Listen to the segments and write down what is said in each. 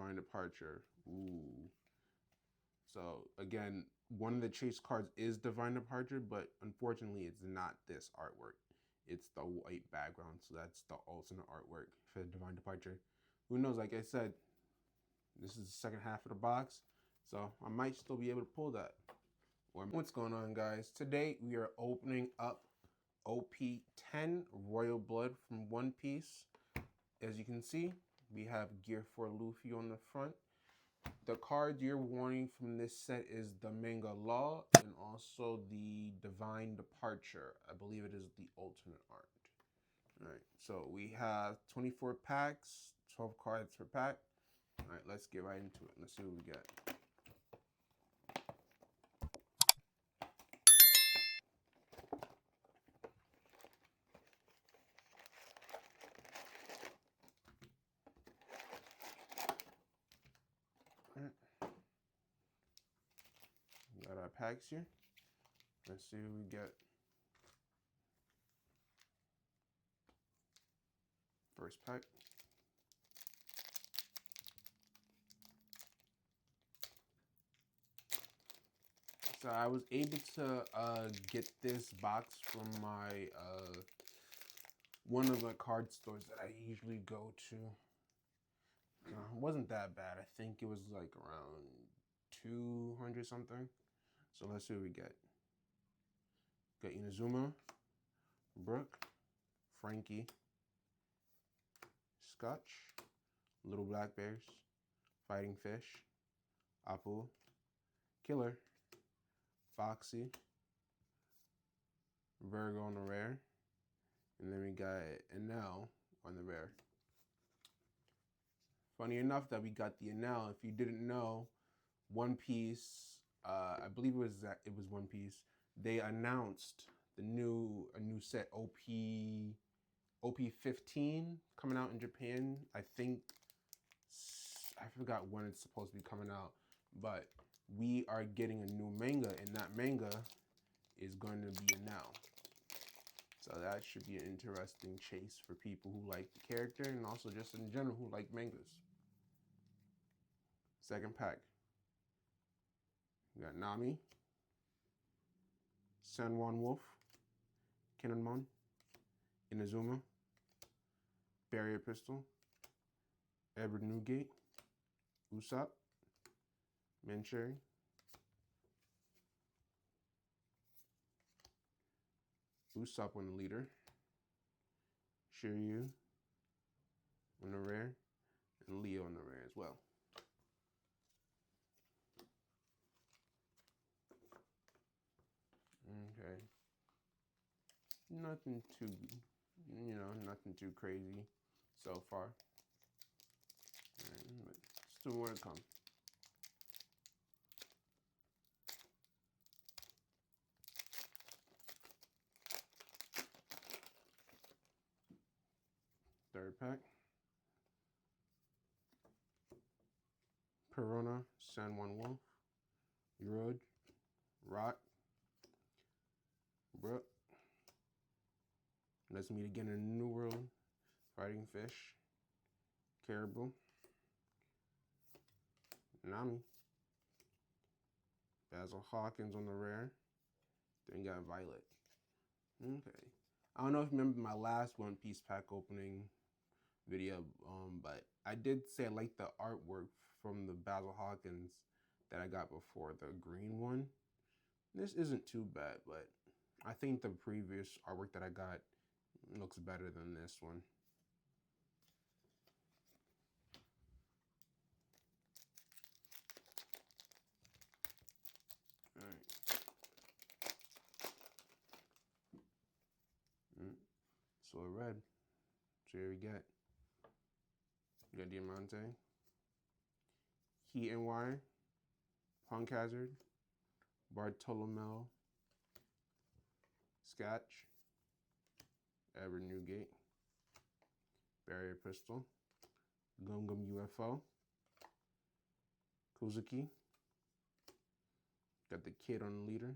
Divine Departure. Ooh. So again, one of the chase cards is Divine Departure, but unfortunately it's not this artwork. It's the white background, so that's the alternate artwork for Divine Departure. Who knows, like I said, this is the second half of the box, so I might still be able to pull that. What's going on, guys? Today we are opening up OP-10 Royal Blood from One Piece. As you can see, we have Gear 4 Luffy on the front. The card you're wanting from this set is the Manga Law and also the Divine Departure. I believe it is the alternate art. Alright, so we have 24 packs, 12 cards per pack. Alright, let's get right into it. Let's see what we get. Got our packs here. Let's see what we get. First pack. So I was able to get this box from my one of the card stores that I usually go to. It wasn't that bad. I think it was like around 200 something. So let's see what we get. Got Inazuma, Brooke, Frankie, Scotch, Little Black Bears, Fighting Fish, Apple, Killer, Foxy, Virgo on the rare, and then we got Enel on the rare. Funny enough that we got the Enel. If you didn't know, One Piece, I believe it was One Piece. They announced a new set OP-15 coming out in Japan. I think I forgot when it's supposed to be coming out, but we are getting a new manga, and that manga is going to be Enel. So that should be an interesting chase for people who like the character and also just in general who like mangas. Second pack. We got Nami, San Juan Wolf, Kinemon, Inazuma, Barrier Pistol, Edward Newgate, Usopp, Mancherry, Usopp on the leader, Shiryu on the rare, and Leo on the rare as well. Okay. Nothing too crazy so far. But still more to come. Third pack. Perona, San Juan Wolf, Yurod, Rock, Brooke. Let's meet again in a new world. Fighting Fish, Caribou, Nami, Basil Hawkins on the rare. Then you got Violet. Okay. I don't know if you remember my last One Piece pack opening video, but I did say I liked the artwork from the Basil Hawkins that I got before, the green one. This isn't too bad, but I think the previous artwork that I got looks better than this one. All right. So red. So here we get. We got Diamante, Heat and Wire, Punk Hazard, Bartolomeo, Scotch, Edward Newgate, Barrier Pistol, Gum Gum UFO, Kuzuki, got the Kid on the leader.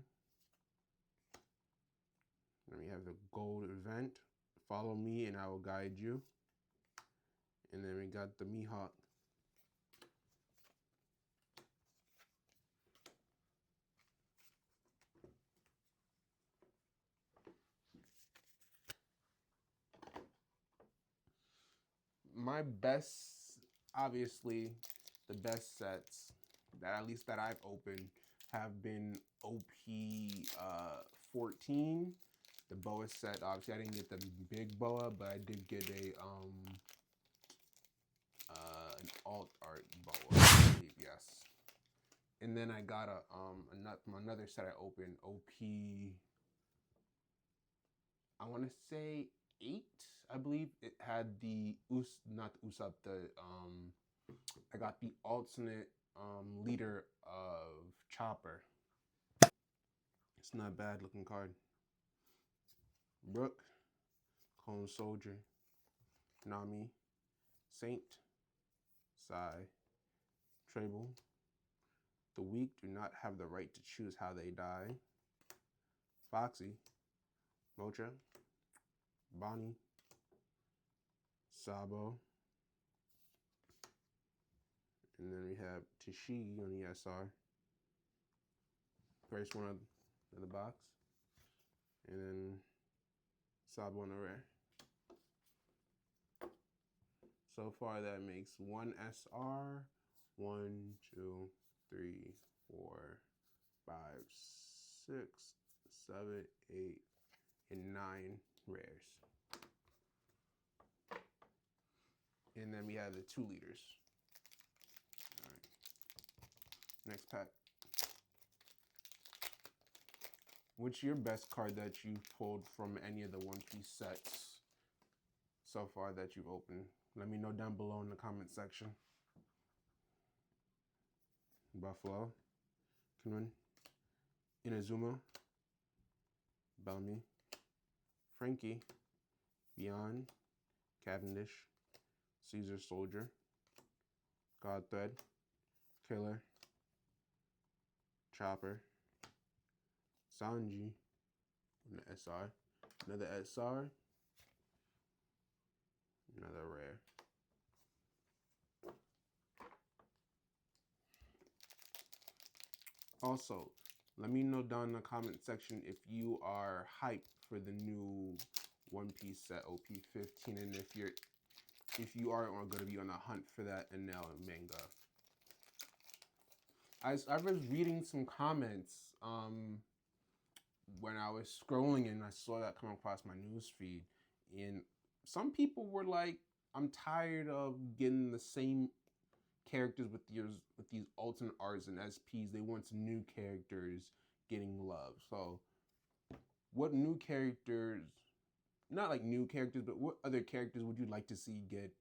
Then we have the Gold Event, Follow Me and I Will Guide You. And then we got the Mihawk. my best, obviously, the best sets that at least that I've opened have been OP-14. The boa set, obviously I didn't get the big boa, but I did get an alt art boa, I believe, yes. And then I got another set I opened, I want to say 8, I believe. It had the not the Usopp, I got the alternate leader of Chopper. It's not a bad looking card. Brook, Clone Soldier, Nami, Saint, Sai, Trable. The weak do not have the right to choose how they die. Foxy, Mocha, Bonnie, Sabo, and then we have Tashigi on the SR. First one of the box, and then Sabo on the rare. So far that makes 1 SR, 1, 2, 3, 4, 5, 6, 7, 8, and 9 rares. And then we have the 2 liters. All right. Next pack. What's your best card that you've pulled from any of the One Piece sets so far that you've opened? Let me know down below in the comment section. Buffalo, Kunun, Inazuma, Bellamy, Frankie, Beyond, Cavendish, Caesar Soldier, Godthread, Killer, Chopper, Sanji, and the SR, another SR, another rare. Also, let me know down in the comment section if you are hyped for the new One Piece set OP-15, and if you are going to be on a hunt for that Enel manga. I was reading some comments when I was scrolling and I saw that come across my news feed, and some people were like, I'm tired of getting the same characters with these alternate arts and SPs. They want some new characters getting love. So what new characters, not like new characters, but what other characters would you like to see get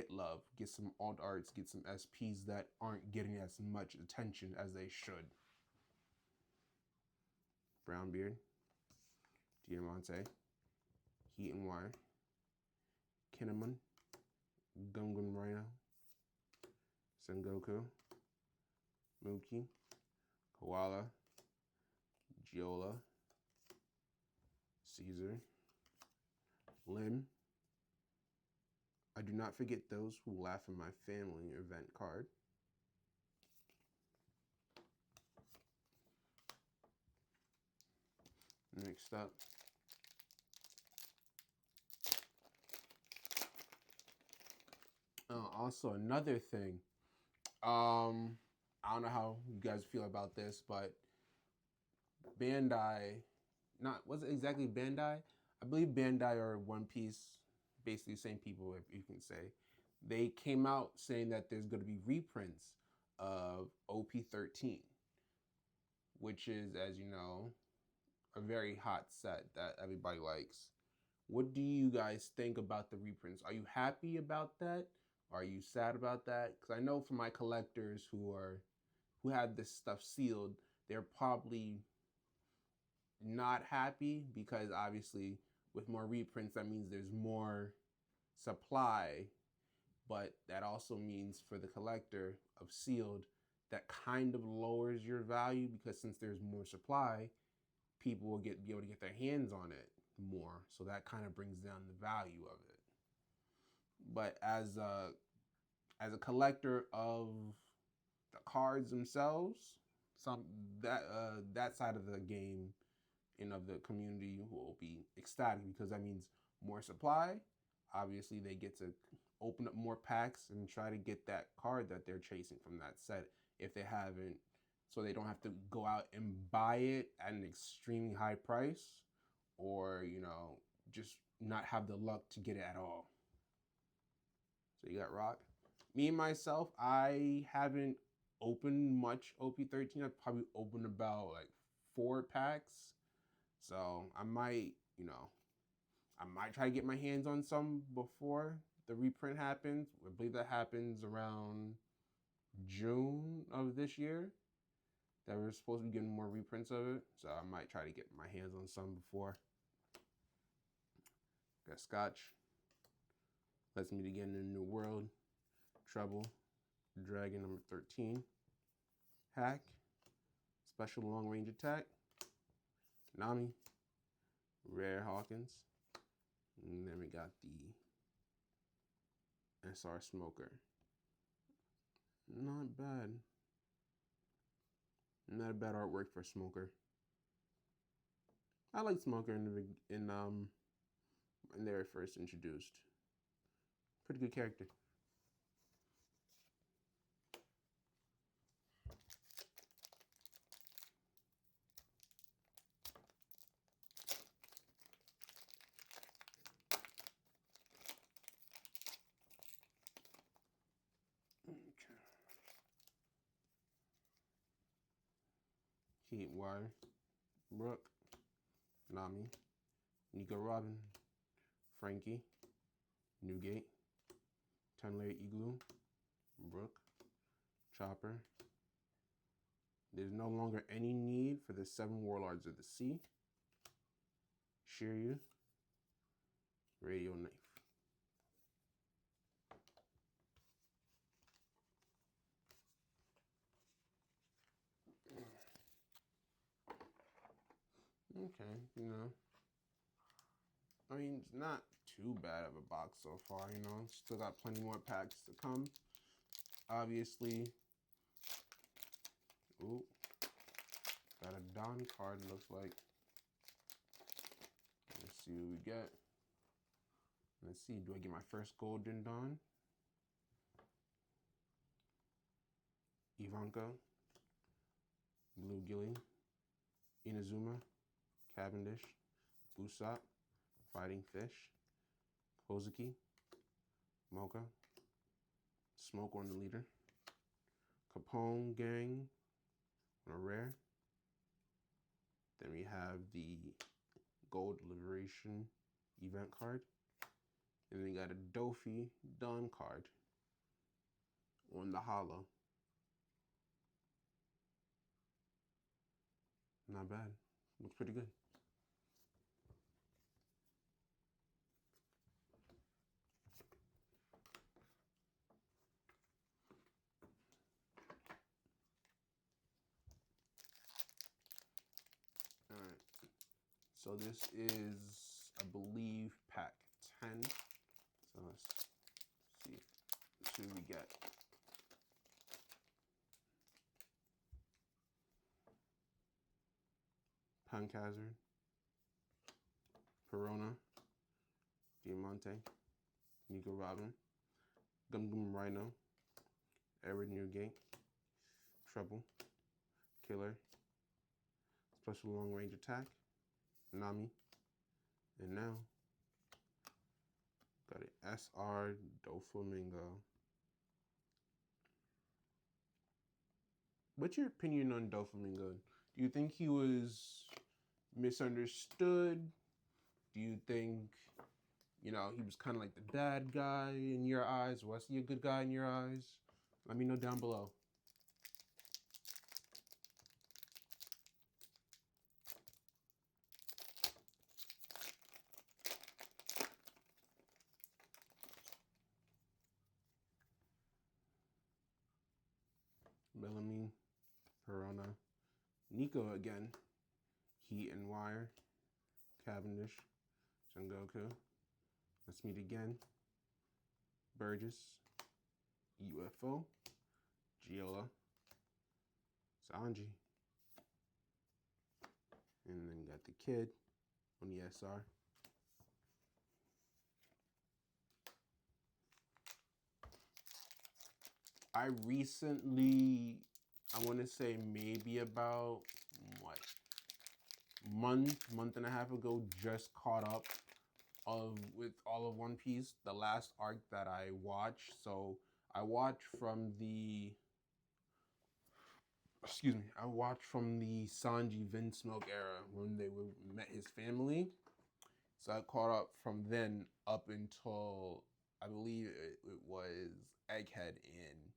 love, get some alt arts, get some SPs that aren't getting as much attention as they should? Brownbeard, Diamante, Heat and Wire, Kinemon, Gungan Rhino, Sengoku, Muki, Koala, Giola, Caesar, Lim. I do not forget those who laugh at my family event card. Next up, also another thing, I don't know how you guys feel about this, but Bandai, was it exactly Bandai? I believe Bandai or One Piece, basically the same people, if you can say. They came out saying that there's going to be reprints of OP-13, which is, as you know, a very hot set that everybody likes. What do you guys think about the reprints? Are you happy about that? Are you sad about that? Because I know for my collectors who had this stuff sealed, they're probably not happy, because obviously with more reprints, that means there's more supply, but that also means for the collector of sealed, that kind of lowers your value, because since there's more supply, people will be able to get their hands on it more. So that kind of brings down the value of it. But as a collector of the cards themselves, that side of the game and of the community will be ecstatic, because that means more supply. Obviously, they get to open up more packs and try to get that card that they're chasing from that set if they haven't, so they don't have to go out and buy it at an extremely high price, or just not have the luck to get it at all. So you got Rock. Me and myself, I haven't opened much OP-13. I've probably opened about like 4 packs. So I might try to get my hands on some before the reprint happens. I believe that happens around June of this year. That we're supposed to be getting more reprints of it. So I might try to get my hands on some before. Got Scotch. Let's Meet Again in a New World. Trouble. Dragon number 13. Hack. Special Long Range Attack. Nami. Rare Hawkins. And then we got the SR Smoker. Not bad. Not a bad artwork for Smoker. I like Smoker when they were first introduced. Pretty good character. Heat Wire, Brooke, Nami, Nico Robin, Frankie, Newgate, 10-layer Igloo, Brooke, Chopper. There's no longer any need for the 7 Warlords of the Sea, Shiryu, Radio Knife. Okay, I mean, it's not too bad of a box so far, Still got plenty more packs to come. Obviously. Ooh. Got a Don card, looks like. Let's see what we get. Let's see, do I get my first Golden Dawn? Ivanka. Blue Gilly. Inazuma. Cavendish, Usopp, Fighting Fish, Kozuki, Mocha, Smoke on the Leader, Capone Gang on a rare. Then we have the Gold Liberation event card. And then we got a Dofi Dawn card on the holo. Not bad. Looks pretty good. All right. So this is, I believe, pack 10. So let's see. Let's see what we get. Pankazard, Perona, Diamante, Nico Robin, Gum Gum Rhino, Eric Newgate, Trouble, Killer, Special Long Range Attack, Nami, and now got an SR Doflamingo. What's your opinion on Doflamingo? Do you think he was misunderstood? Do you think, he was kind of like the bad guy in your eyes? Was he a good guy in your eyes? Let me know down below. Bellamy, Perona, Nico again, Heat and Wire, Cavendish, Sengoku, Let's Meet Again, Burgess, UFO, Giola, Sanji, and then got the Kid on the SR. I recently, I want to say maybe about what month and a half ago, just caught up with all of One Piece, the last arc that I watched. So I watched from the I watched from the Sanji Vince Milk era when they met his family. So I caught up from then up until I believe it was Egghead, and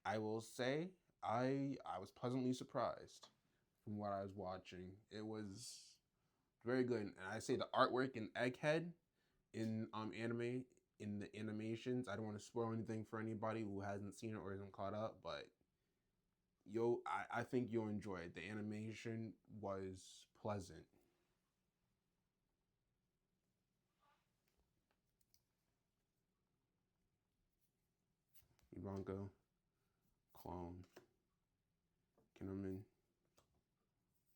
I will say I was pleasantly surprised from what I was watching. It was very good, and I say the artwork in Egghead in anime in the animations. I don't want to spoil anything for anybody who hasn't seen it or isn't caught up, but I think you'll enjoy it. The animation was pleasant. Ivanka, Clone, Kinnaman,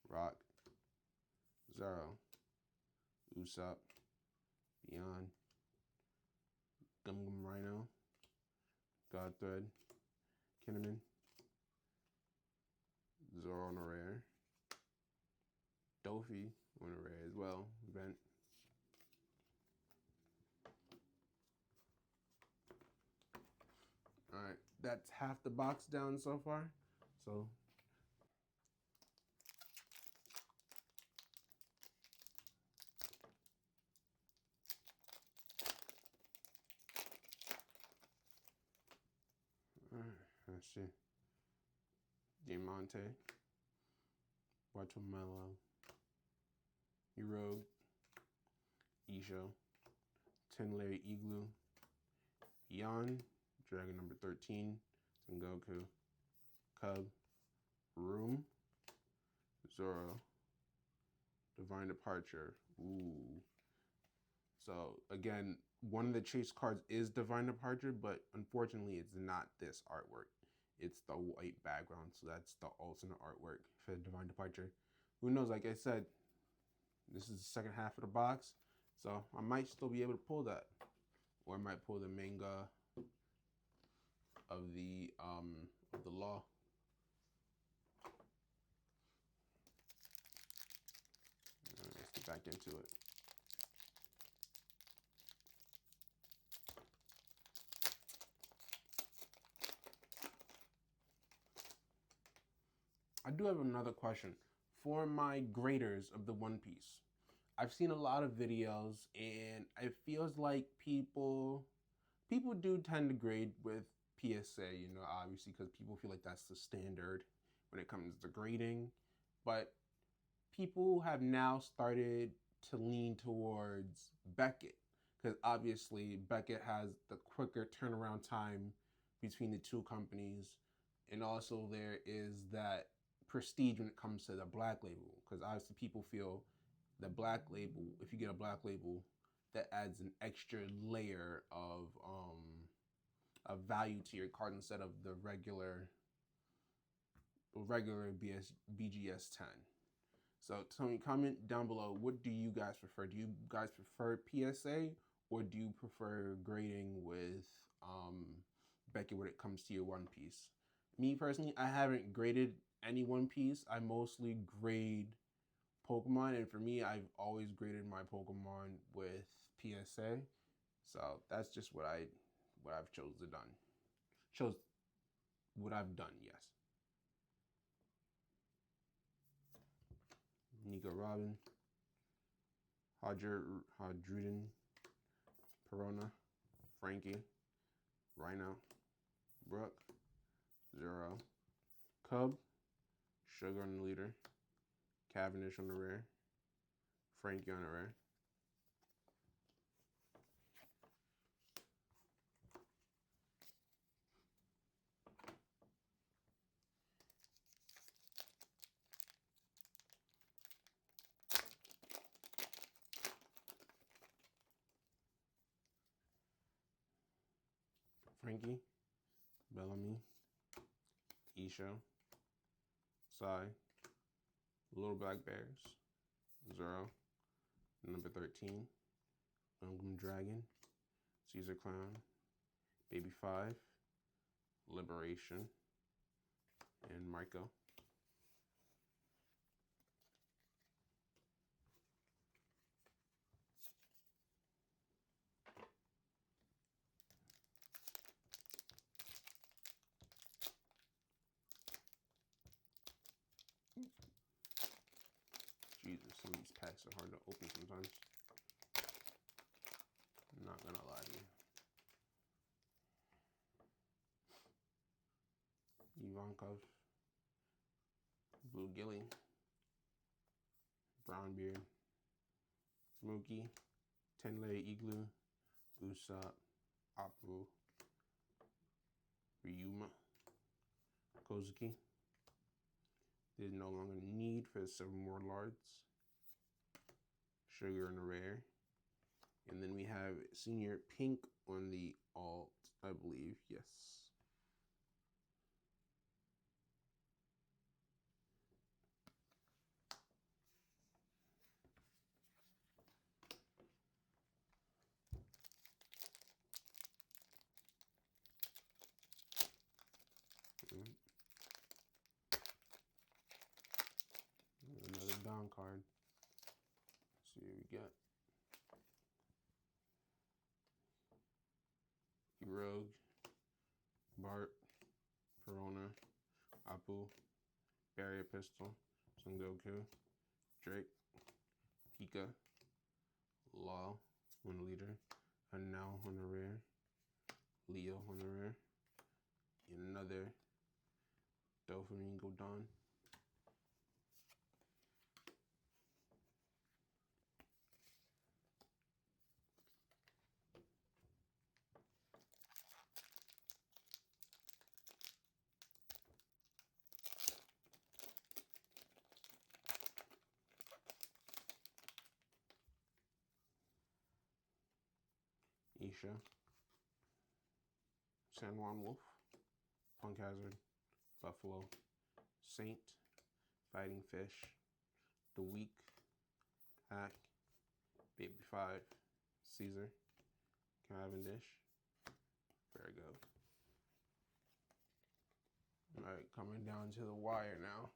Rock, Zero, Usopp, Beyond, Gum Gum Rhino, Godthread, Kinnaman, Zoro on a rare, Dofi on a rare as well, Vent. Alright, that's half the box down so far. So let's see. Diamante, Watermelon, Hero, Isho, 10 Layer Igloo, Yon, Dragon number 13, Sengoku, Cub, Room, Zoro, Divine Departure. Ooh. So again, one of the chase cards is Divine Departure, but unfortunately it's not this artwork. It's the white background, so that's the alternate artwork for Divine Departure. Who knows, like I said, this is the second half of the box, so I might still be able to pull that. Or I might pull the manga of the law. Let's get back into it. I do have another question for my graders of the One Piece. I've seen a lot of videos, and it feels like people do tend to grade with PSA, you know, obviously because people feel like that's the standard when it comes to grading. But people have now started to lean towards Beckett because obviously Beckett has the quicker turnaround time between the two companies, and also there is that prestige when it comes to the black label because obviously people feel the black label, if you get a black label, that adds an extra layer of value to your card instead of the regular BGS 10. So tell me, comment down below, what do you guys prefer? Do you guys prefer PSA, or do you prefer grading with Beckett when it comes to your One Piece? Me personally, I haven't graded any One Piece. I mostly grade Pokemon, and for me, I've always graded my Pokemon with PSA. So that's just what I've chosen done. Chose what I've done, yes. Nico Robin, Hadruden, Perona, Frankie, Rhino, Brooke, Zero, Cub, Sugar on the leader, Cavendish on the rare, Frankie on the rare. Frankie, Bellamy, Isho, Sai, Little Black Bears, Zero, number 13, Dragon, Caesar Clown, Baby 5, Liberation, and Marco. Jesus, some of these packs are hard to open sometimes. I'm not gonna lie to you. Ivankov, Blue Gilly, Brown Beard, Mookie, 10-layer Igloo, Usopp, Apu, Ryuma, Kozuki. There's no longer need for 7 more Lards. Sugar and a rare. And then we have Senior Pink on the alt, I believe. Yes. Another Don card. Let's see what we got. Rogue, Bart, Corona, Apu, Barrier Pistol, Son Goku, Drake, Pika, Law, 1 leader, Hanao on the rare, Leo on the rare, and another Doflamingo Don. Isha, San Juan Wolf, Punk Hazard, Buffalo, Saint, Fighting Fish, The Week, Hack, Baby 5, Caesar, Cavendish, Virgo. All right, coming down to the wire now.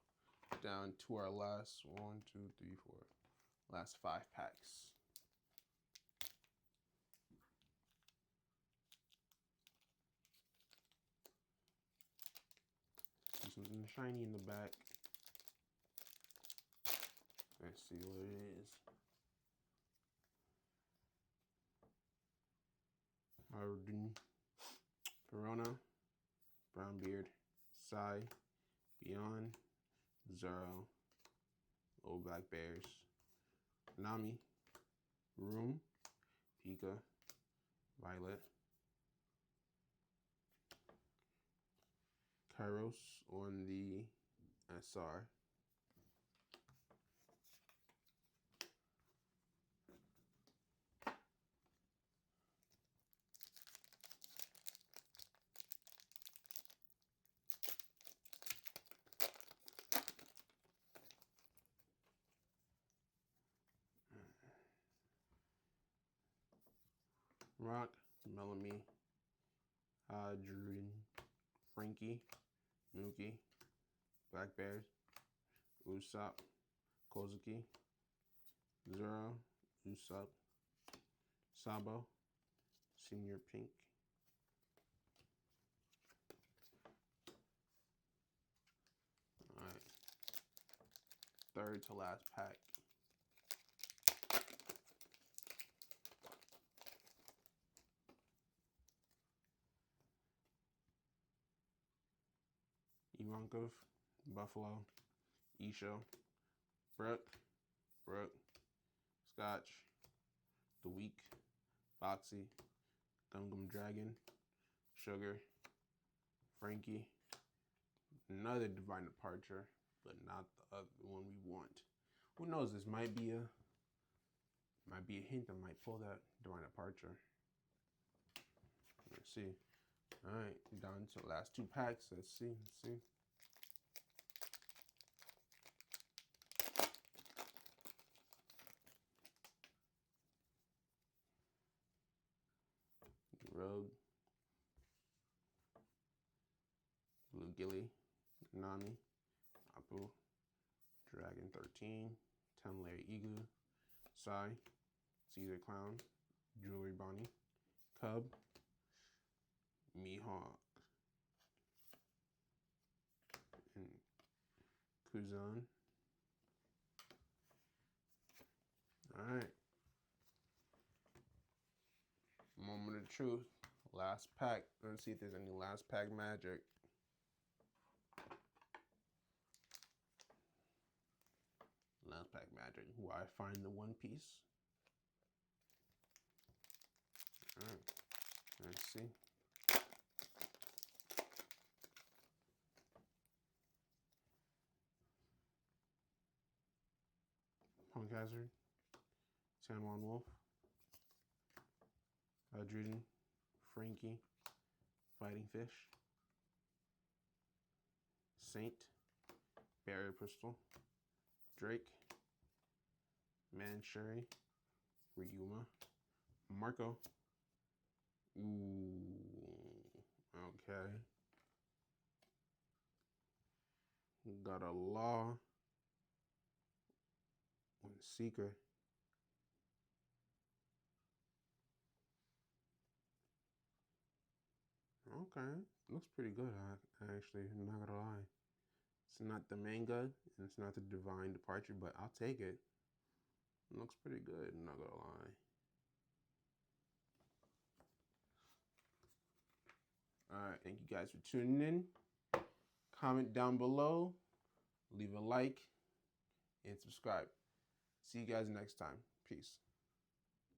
Down to our last 1, 2, 3, 4, last 5 packs. Something shiny in the back. Let's see what it is. Arden, Verona, Brown Beard, Sai, Beyond, Zoro, Old Black Bears, Nami, Room, Pika, Violet, Kairos on the SR. Rock, Melanie, Adrian, Frankie, Mookie, Black Bears, Usopp, Kozuki, Zero, Usopp, Sabo, Senior Pink. All right. Third to last pack. Ivankov, Buffalo, Isho, Brooke, Scotch, The Week, Boxy, Gum Dragon, Sugar, Frankie, another Divine Departure, but not the other one we want. Who knows? This might be a hint that might pull that Divine Departure. Let's see. All right, down to the last 2 packs. Let's see. Rogue, Gilly, Nami, Apu, Dragon 13, 10-layer Egu, Sai, Caesar Clown, Jewelry Bonnie, Cub, Mihawk, and Kuzan. Alright. Moment of truth. Last pack. Let's see if there's any last pack magic. Last pack magic. Will I find the One Piece? Alright. Let's see. Punk Hazard. Salmon Wolf. Adrian. Frankie. Fighting Fish. Saint. Barrier Pistol. Drake. Mancherry. Ryuma. Marco. Ooh. Okay. Got a Law. One Secret. Okay. Looks pretty good, actually. I'm not gonna lie. It's not the manga, and it's not the Divine Departure, but I'll take it. It looks pretty good, I'm not gonna lie. Alright, thank you guys for tuning in. Comment down below, leave a like, and subscribe. See you guys next time. Peace.